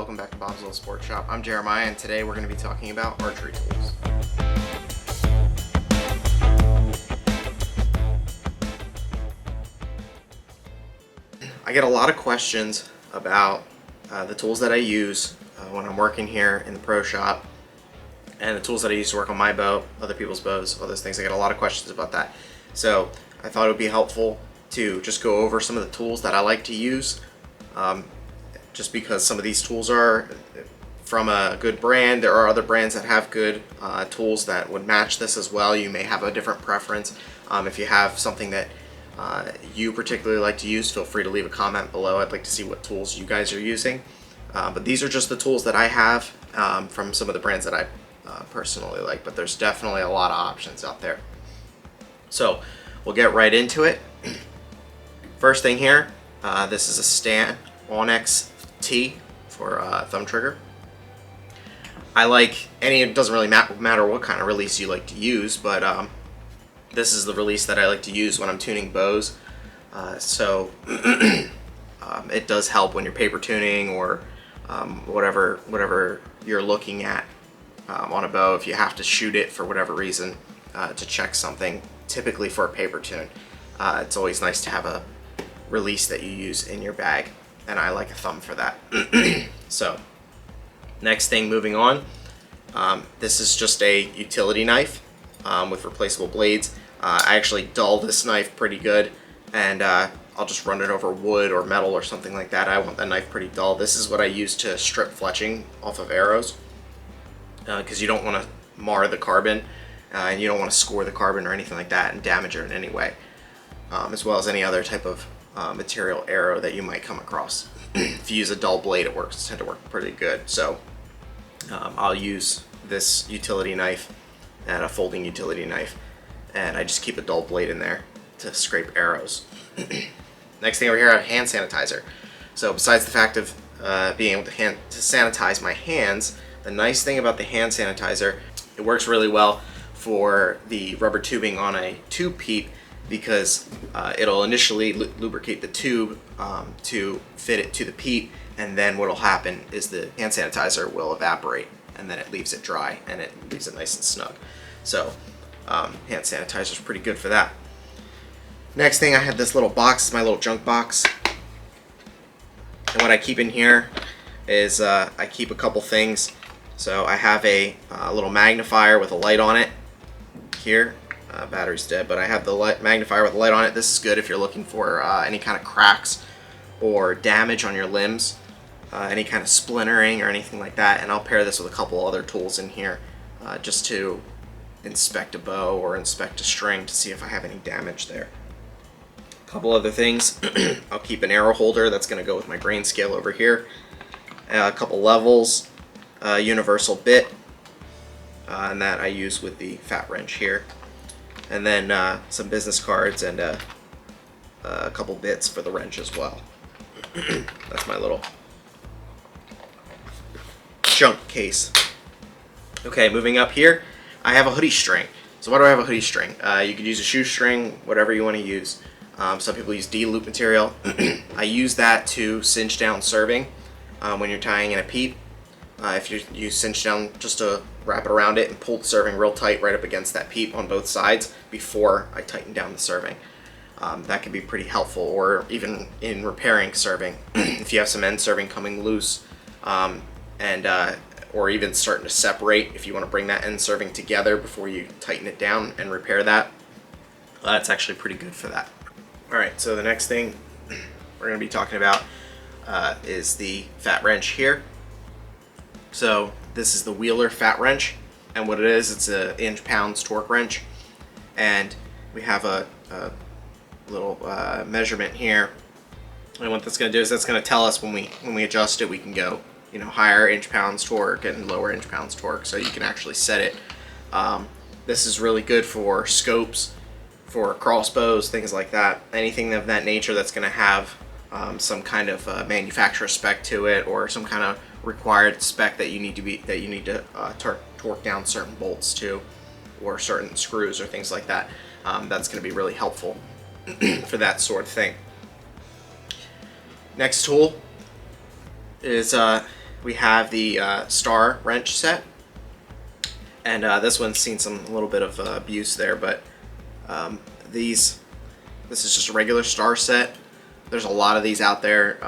welcome back to Bob's Little Sports Shop. I'm Jeremiah, and today we're going to be talking about archery tools. I get a lot of questions about the tools that I use when I'm working here in the pro shop, and the tools that I use to work on my bow, other people's bows, all those things. I get a lot of questions about that. So I thought it would be helpful to just go over some of the tools that I like to use. Just because some of these tools are from a good brand, there are other brands that have good tools that would match this as well. You may have a different preference. If you have something that you particularly like to use, feel free to leave a comment below. I'd like to see what tools you guys are using. But these are just the tools that I have from some of the brands that I personally like, but there's definitely a lot of options out there. So we'll get right into it. First thing here, this is a Stan Onyx T for thumb trigger. I like it doesn't really matter what kind of release you like to use, but this is the release that I like to use when I'm tuning bows. It does help when you're paper tuning or whatever you're looking at on a bow. If you have to shoot it for whatever reason to check something, typically for a paper tune, it's always nice to have a release that you use in your bag, and I like a thumb for that. So next thing, moving on, this is just a utility knife with replaceable blades. I actually dull this knife pretty good, and I'll just run it over wood or metal or something like that. I want that knife pretty dull. This is what I use to strip fletching off of arrows, because you don't want to mar the carbon, and you don't want to score the carbon or anything like that and damage it in any way, as well as any other type of material arrow that you might come across. If you use a dull blade, it tends to work pretty good. So I'll use this utility knife and a folding utility knife, and I just keep a dull blade in there to scrape arrows. Next thing over here, I have hand sanitizer. So besides the fact of being able to sanitize my hands, the nice thing about the hand sanitizer, it works really well for the rubber tubing on a tube peep, because it'll initially lubricate the tube to fit it to the peep, and then what'll happen is the hand sanitizer will evaporate, and then it leaves it dry, and it leaves it nice and snug. So hand sanitizer is pretty good for that. Next thing, I have this little box. It's my little junk box, and what I keep in here is I keep a couple things. So I have a little magnifier with a light on it here. Battery's dead, but I have the magnifier with a light on it. This is good if you're looking for any kind of cracks or damage on your limbs, any kind of splintering or anything like that. And I'll pair this with a couple other tools in here just to inspect a bow or inspect a string to see if I have any damage there. A couple other things. I'll keep an arrow holder that's going to go with my grain scale over here. A couple levels, universal bit, and that I use with the fat wrench here. And then some business cards and a couple bits for the wrench as well. That's my little junk case. Okay, moving up here, I have a hoodie string. So why do I have a hoodie string? You could use a shoestring, whatever you want to use. Some people use D-loop material. I use that to cinch down serving when you're tying in a peep. If you cinch down just to wrap it around it and pull the serving real tight right up against that peep on both sides before I tighten down the serving. That can be pretty helpful, or even in repairing serving. If you have some end serving coming loose or even starting to separate, if you want to bring that end serving together before you tighten it down and repair that, that's actually pretty good for that. Alright, so the next thing we're going to be talking about is the fat wrench here. So this is the Wheeler fat wrench, and what it is, it's a inch-pounds torque wrench, and we have a little measurement here. And what that's going to do is that's going to tell us when we adjust it, we can go higher inch-pounds torque and lower inch-pounds torque, so you can actually set it. This is really good for scopes, for crossbows, things like that. Anything of that nature that's going to have some kind of manufacturer spec to it, or some kind of required spec that you need to torque down certain bolts to, or certain screws or things like that. That's going to be really helpful for that sort of thing. Next tool is we have the star wrench set, and this one's seen a little bit of abuse there, but this is just a regular star set. There's a lot of these out there.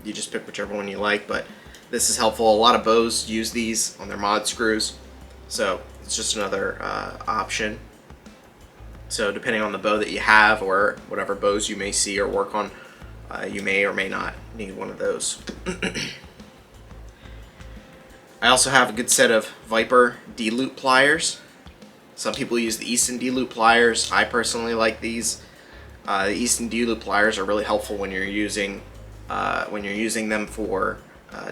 You just pick whichever one you like, but this is helpful. A lot of bows use these on their mod screws, so it's just another option. So depending on the bow that you have or whatever bows you may see or work on, you may or may not need one of those. I also have a good set of Viper D-loop pliers. Some people use the Easton D-loop pliers. I personally like these. The Easton D-loop pliers are really helpful when you're using them for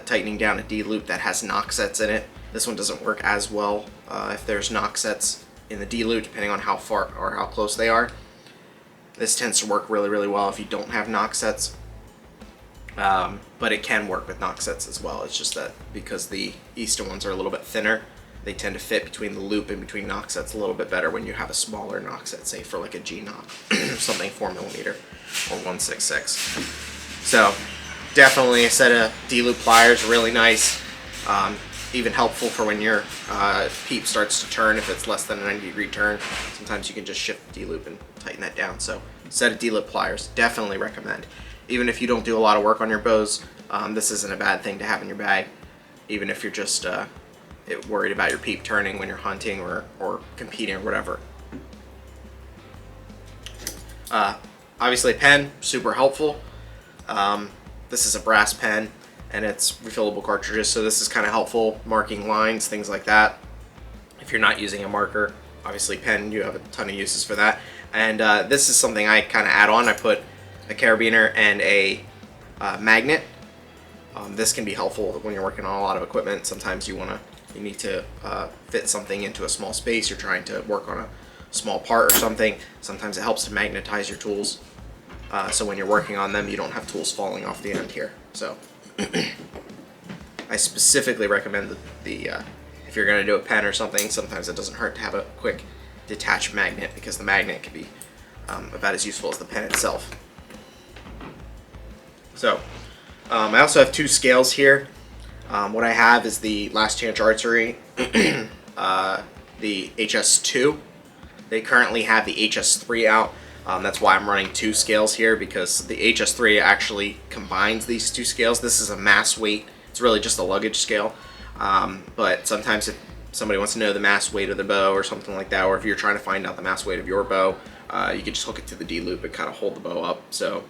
tightening down a D-loop that has knock sets in it. This one doesn't work as well if there's knock sets in the D-loop, depending on how far or how close they are. This tends to work really, really well if you don't have knock sets. But it can work with knock sets as well. It's just that because the Easton ones are a little bit thinner, they tend to fit between the loop and between knock sets a little bit better when you have a smaller knock set, say for like a G knot, something 4mm or 166. So definitely a set of D-loop pliers, really nice. Even helpful for when your peep starts to turn, if it's less than a 90-degree turn. Sometimes you can just shift the D-loop and tighten that down. So set of D-loop pliers, definitely recommend. Even if you don't do a lot of work on your bows, this isn't a bad thing to have in your bag. Even if you're just worried about your peep turning when you're hunting or competing or whatever. Obviously a pen, super helpful. This is a brass pen and it's refillable cartridges, so this is kind of helpful marking lines, things like that. If you're not using a marker, obviously pen, you have a ton of uses for that. And this is something I kind of add on. I put a carabiner and a magnet. This can be helpful when you're working on a lot of equipment. Sometimes you need to fit something into a small space. You're trying to work on a small part or something. Sometimes it helps to magnetize your tools, so when you're working on them, you don't have tools falling off the end here. So I specifically recommend if you're going to do a pen or something, sometimes it doesn't hurt to have a quick detached magnet, because the magnet can be about as useful as the pen itself. So I also have two scales here. What I have is the Last Chance Archery, the HS2. They currently have the HS3 out. That's why I'm running two scales here, because the HS3 actually combines these two scales. This is a mass weight. It's really just a luggage scale. But sometimes if somebody wants to know the mass weight of the bow or something like that, or if you're trying to find out the mass weight of your bow, you can just hook it to the D-loop and kind of hold the bow up. So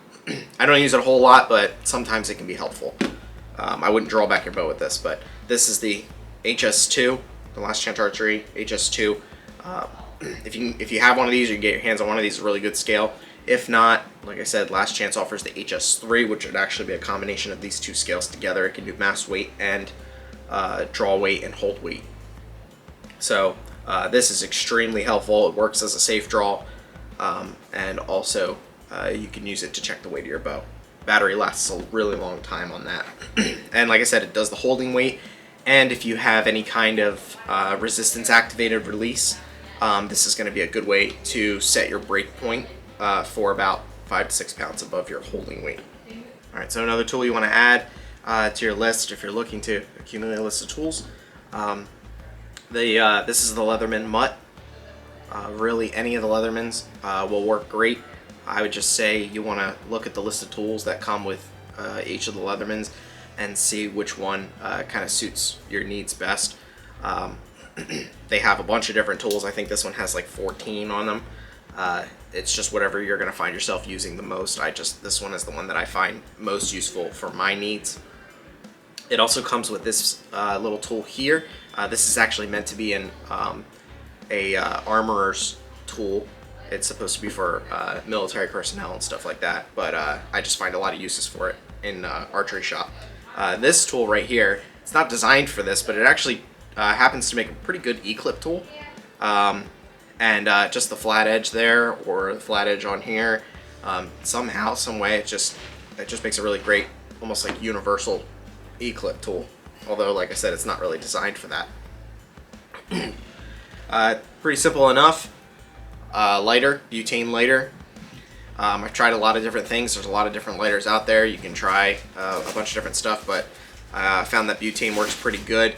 I don't use it a whole lot, but sometimes it can be helpful. I wouldn't draw back your bow with this, but this is the HS2, the Last Chance Archery HS2. If you have one of these, or you get your hands on one of these, it's a really good scale. If not, like I said, Last Chance offers the HS3, which would actually be a combination of these two scales together. It can do mass weight and draw weight and hold weight. So this is extremely helpful. It works as a safe draw, and also you can use it to check the weight of your bow. Battery lasts a really long time on that. And like I said, it does the holding weight, and if you have any kind of resistance activated release, this is going to be a good way to set your break point for about 5 to 6 pounds above your holding weight. Alright, so another tool you want to add to your list if you're looking to accumulate a list of tools. This is the Leatherman Mutt. Really, any of the Leathermans will work great. I would just say you want to look at the list of tools that come with each of the Leathermans and see which one kind of suits your needs best. They have a bunch of different tools. I think this one has like 14 on them. It's just whatever you're going to find yourself using the most. This one is the one that I find most useful for my needs. It also comes with this little tool here. This is actually meant to be an armorer's tool. It's supposed to be for military personnel and stuff like that, but I just find a lot of uses for it in archery shop. This tool right here, it's not designed for this, but it actually happens to make a pretty good E-clip tool. And just the flat edge there, or the flat edge on here, somehow, some way, it just makes a really great, almost like universal E-clip tool. Although, like I said, it's not really designed for that. Pretty simple enough. Lighter, butane lighter. I've tried a lot of different things. There's a lot of different lighters out there. You can try a bunch of different stuff, but I found that butane works pretty good.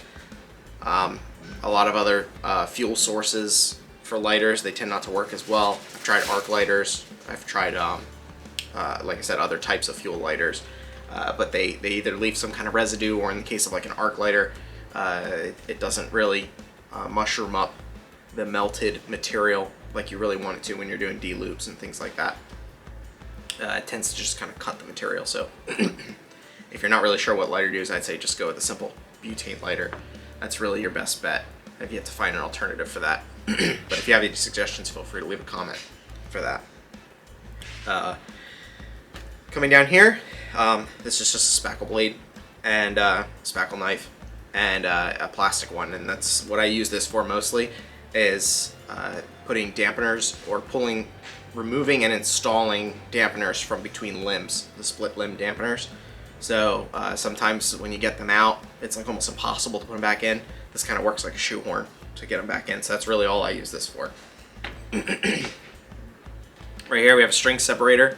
A lot of other fuel sources for lighters, they tend not to work as well. I've tried arc lighters. I've tried, like I said, other types of fuel lighters. But they either leave some kind of residue, or in the case of like an arc lighter, it doesn't really mushroom up the melted material like you really want it to when you're doing D-loops and things like that. It tends to just kind of cut the material. So if you're not really sure what lighter to use, I'd say just go with a simple butane lighter. That's really your best bet. I've yet to find an alternative for that. But if you have any suggestions, feel free to leave a comment for that. Coming down here, this is just a spackle blade and spackle knife and a plastic one, and that's what I use this for mostly, is putting dampeners or removing and installing dampeners from between limbs, the split limb dampeners. So sometimes when you get them out, it's like almost impossible to put them back in. This kind of works like a shoehorn to get them back in, so that's really all I use this for. Right here we have a string separator.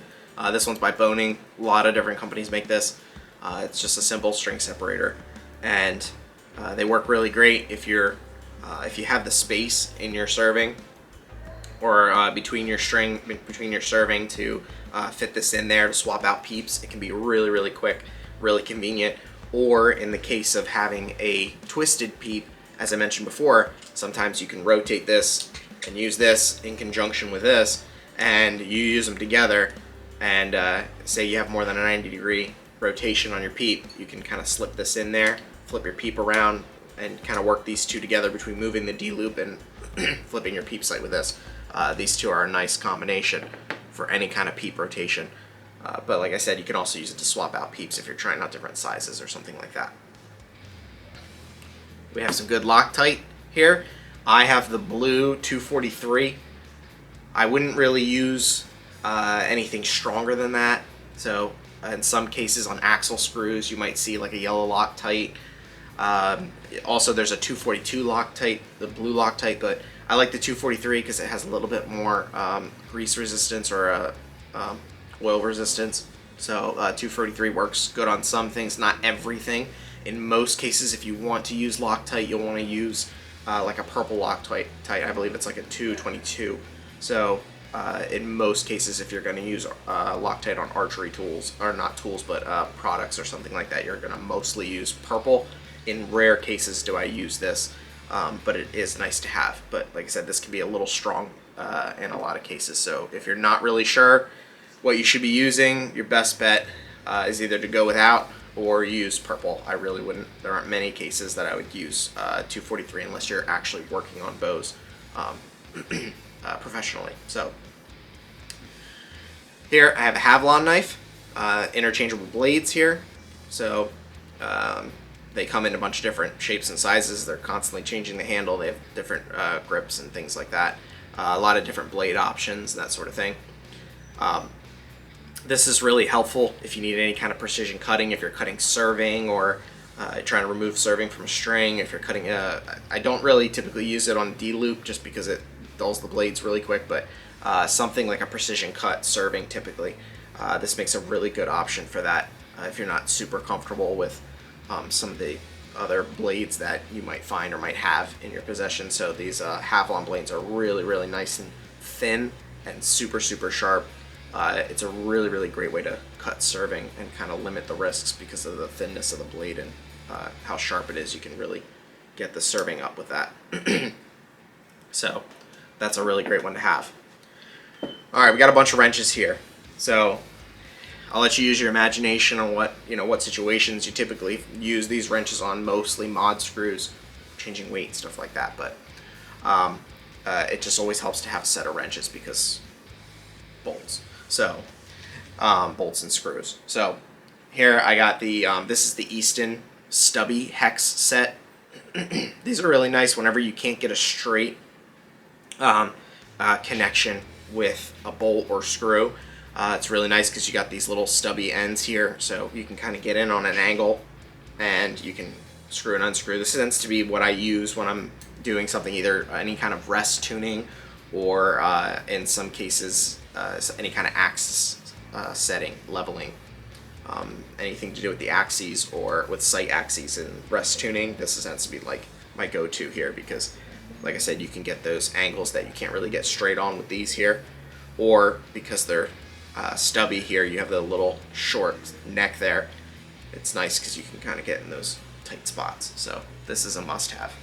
This one's by Boning. A lot of different companies make this. It's just a simple string separator, and they work really great if you have the space in your serving or between your serving to fit this in there to swap out peeps. It can be really, really quick, really convenient. Or in the case of having a twisted peep, as I mentioned before, sometimes you can rotate this and use this in conjunction with this, and you use them together. And say you have more than a 90-degree rotation on your peep, you can kind of slip this in there, flip your peep around, and kind of work these two together between moving the D-loop and flipping your peep sight with this. These two are a nice combination for any kind of peep rotation. But like I said, you can also use it to swap out peeps if you're trying out different sizes or something like that. We have some good Loctite here. I have the blue 243. I wouldn't really use anything stronger than that. So in some cases on axle screws, you might see like a yellow Loctite. Also, there's a 242 Loctite, the blue Loctite, but I like the 243 because it has a little bit more grease resistance or oil resistance. So 243 works good on some things, not everything. In most cases, if you want to use Loctite, you'll want to use like a purple Loctite. I believe it's like a 222. So in most cases, if you're going to use Loctite on archery tools, or not tools, but products or something like that, you're going to mostly use purple. In rare cases do I use this, but it is nice to have. But like I said, this can be a little strong in a lot of cases. So if you're not really sure what you should be using, your best bet is either to go without or use purple. I really wouldn't. There aren't many cases that I would use 243 unless you're actually working on bows professionally. So here I have a Havalon knife, interchangeable blades here. So they come in a bunch of different shapes and sizes. They're constantly changing the handle. They have different grips and things like that. A lot of different blade options and that sort of thing. This is really helpful if you need any kind of precision cutting, if you're cutting serving or trying to remove serving from a string. If you're cutting, I don't really typically use it on D-loop just because it dulls the blades really quick, but something like a precision cut serving typically. This makes a really good option for that if you're not super comfortable with some of the other blades that you might find or might have in your possession. So these Havalon blades are really, really nice and thin and super, super sharp. It's a really, really great way to cut serving and kind of limit the risks because of the thinness of the blade and how sharp it is. You can really get the serving up with that. So that's a really great one to have. Alright, we got a bunch of wrenches here. So I'll let you use your imagination on what situations you typically use these wrenches on, mostly mod screws, changing weight, stuff like that. But it just always helps to have a set of wrenches because bolts. So bolts and screws. So here I got the this is the Easton stubby hex set. These are really nice whenever you can't get a straight connection with a bolt or screw. It's really nice because you got these little stubby ends here, so you can kind of get in on an angle and you can screw and unscrew. This tends to be what I use when I'm doing something, either any kind of rest tuning or in some cases any kind of axis setting, leveling. anything to do with the axes or with sight axes and rest tuning, this tends to be like my go-to here, because like I said, you can get those angles that you can't really get straight on with these here, or because they're stubby here, you have the little short neck there. It's nice because you can kind of get in those tight spots. So this is a must-have.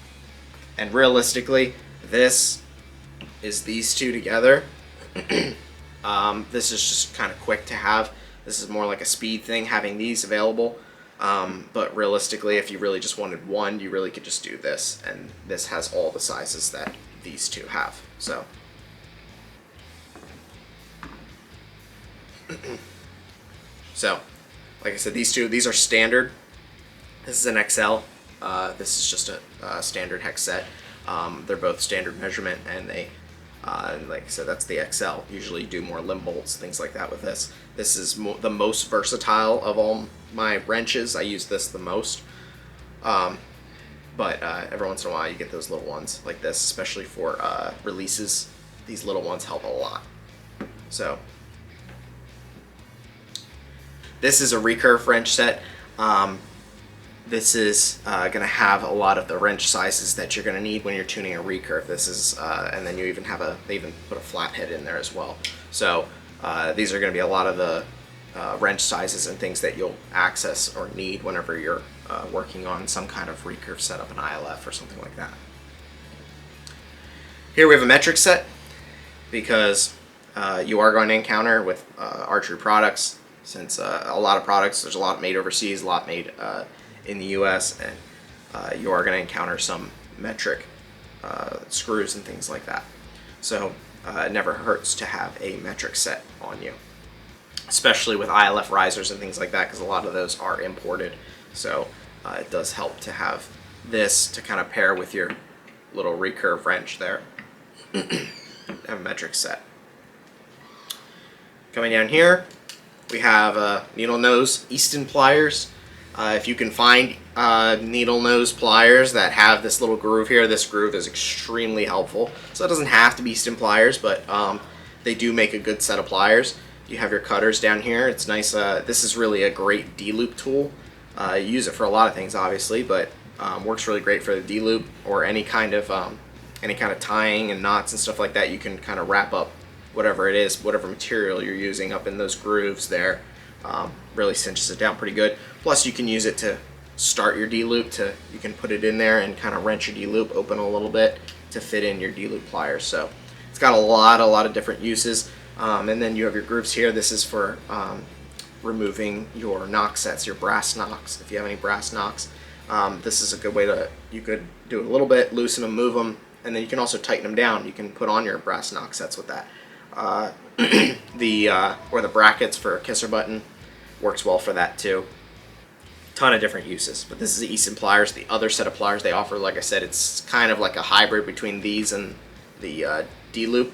And realistically, this is these two together. This is just kind of quick to have. This is more like a speed thing, having these available. But realistically, if you really just wanted one, you really could just do this. And this has all the sizes that these two have. So, like I said, these are standard. This is an XL. This is just a standard hex set. They're both standard measurement, and they, like I said, that's the XL. Usually you do more limb bolts, things like that with this. This is the most versatile of all my wrenches. I use this the most. But every once in a while you get those little ones like this, especially for releases. These little ones help a lot. So this is a recurve wrench set. This is going to have a lot of the wrench sizes that you're going to need when you're tuning a recurve. This is, and then you even have they even put a flathead in there as well. So these are going to be a lot of the wrench sizes and things that you'll access or need whenever you're working on some kind of recurve setup, an ILF or something like that. Here we have a metric set, because you are going to encounter with archery products, since a lot of products, there's a lot made overseas, a lot made in the US, and you are going to encounter some metric screws and things like that. So it never hurts to have a metric set on you, especially with ILF risers and things like that, because a lot of those are imported. So it does help to have this to kind of pair with your little recurve wrench there. Have a metric set. Coming down here, we have needle nose Easton pliers. If you can find needle nose pliers that have this little groove here, this groove is extremely helpful. So it doesn't have to be Easton pliers, but they do make a good set of pliers. You have your cutters down here. It's nice. This is really a great D-loop tool. You use it for a lot of things, obviously, but works really great for the D-loop or any kind of tying and knots and stuff like that. You can kind of wrap up whatever it is, whatever material you're using up in those grooves there. Really cinches it down pretty good. Plus you can use it to start your D-loop. You can put it in there and kind of wrench your D-loop open a little bit to fit in your D-loop pliers. So it's got a lot of different uses. And then you have your grooves here. This is for removing your knock sets, your brass knocks. If you have any brass knocks, this is a good way to, you could do it a little bit, loosen them, move them, and then you can also tighten them down. You can put on your brass knock sets with that. Or the brackets for a kisser button works well for that too. Ton of different uses. But this is the Easton pliers. The other set of pliers they offer, like I said, it's kind of like a hybrid between these and the D-loop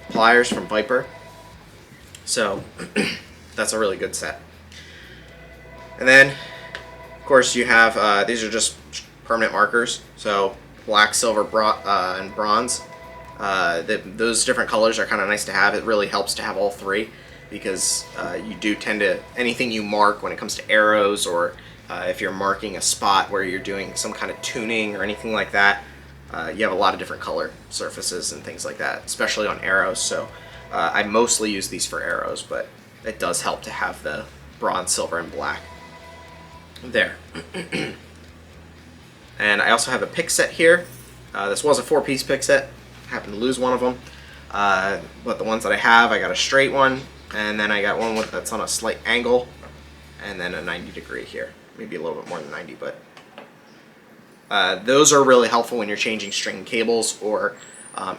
pliers from Viper. So that's a really good set. And then, of course, you have these are just permanent markers. So black, silver, and bronze. Those different colors are kind of nice to have. It really helps to have all three, because you do tend to, anything you mark when it comes to arrows, or if you're marking a spot where you're doing some kind of tuning or anything like that, you have a lot of different color surfaces and things like that, especially on arrows. So I mostly use these for arrows, but it does help to have the bronze, silver, and black there. And I also have a pick set here. This was a 4-piece pick set. Happened to lose one of them, but the ones that I have, I got a straight one, and then I got one that's on a slight angle, and then a 90-degree here, maybe a little bit more than 90. But those are really helpful when you're changing string and cables, or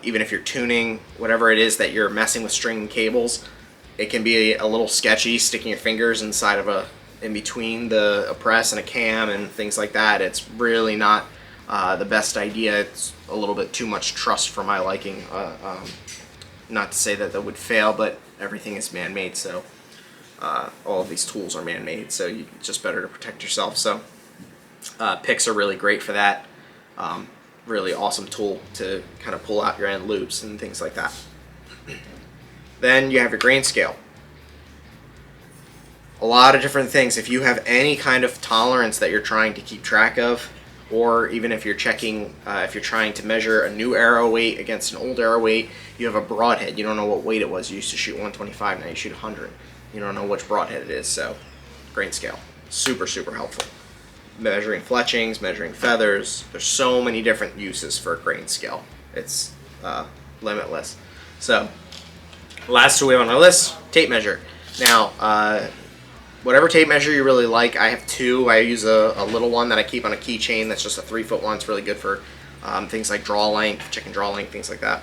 even if you're tuning whatever it is that you're messing with string and cables. It can be a little sketchy sticking your fingers inside of in between a press and a cam and things like that. It's really not the best idea. It's a little bit too much trust for my liking. Not to say that would fail, but everything is man-made, so all of these tools are man-made, so it's just better to protect yourself. So picks are really great for that. Really awesome tool to kind of pull out your end loops and things like that. Then you have your grain scale. A a lot of different things. If you have any kind of tolerance that you're trying to keep track of, or even if you're checking, if you're trying to measure a new arrow weight against an old arrow weight, you have a broadhead, you don't know what weight it was. You used to shoot 125, now you shoot 100. You don't know which broadhead it is, so grain scale, super, super helpful. Measuring fletchings, measuring feathers, there's so many different uses for a grain scale. It's limitless. So, last two we have on our list, tape measure. Now, whatever tape measure you really like, I have two. I use a little one that I keep on a keychain that's just a 3-foot one. It's really good for things like draw length, chicken draw length, things like that.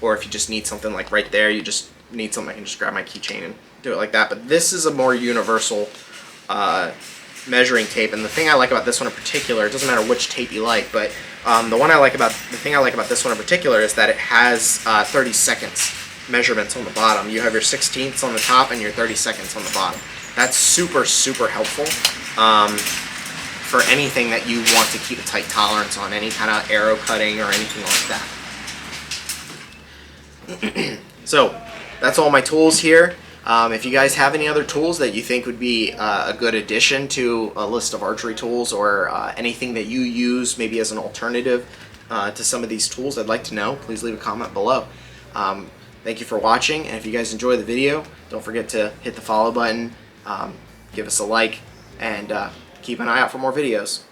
Or if you just need something like right there, you just need something, I can just grab my keychain and do it like that. But this is a more universal measuring tape, and the thing I like about this one in particular, it doesn't matter which tape you like, but the thing I like about this one in particular is that it has 30 seconds measurements on the bottom. You have your 16ths on the top and your 30 seconds on the bottom. That's super, super helpful for anything that you want to keep a tight tolerance on, any kind of arrow cutting or anything like that. So that's all my tools here. If you guys have any other tools that you think would be a good addition to a list of archery tools, or anything that you use maybe as an alternative to some of these tools, I'd like to know. Please leave a comment below. Thank you for watching, and if you guys enjoy the video, don't forget to hit the follow button, give us a like, and keep an eye out for more videos.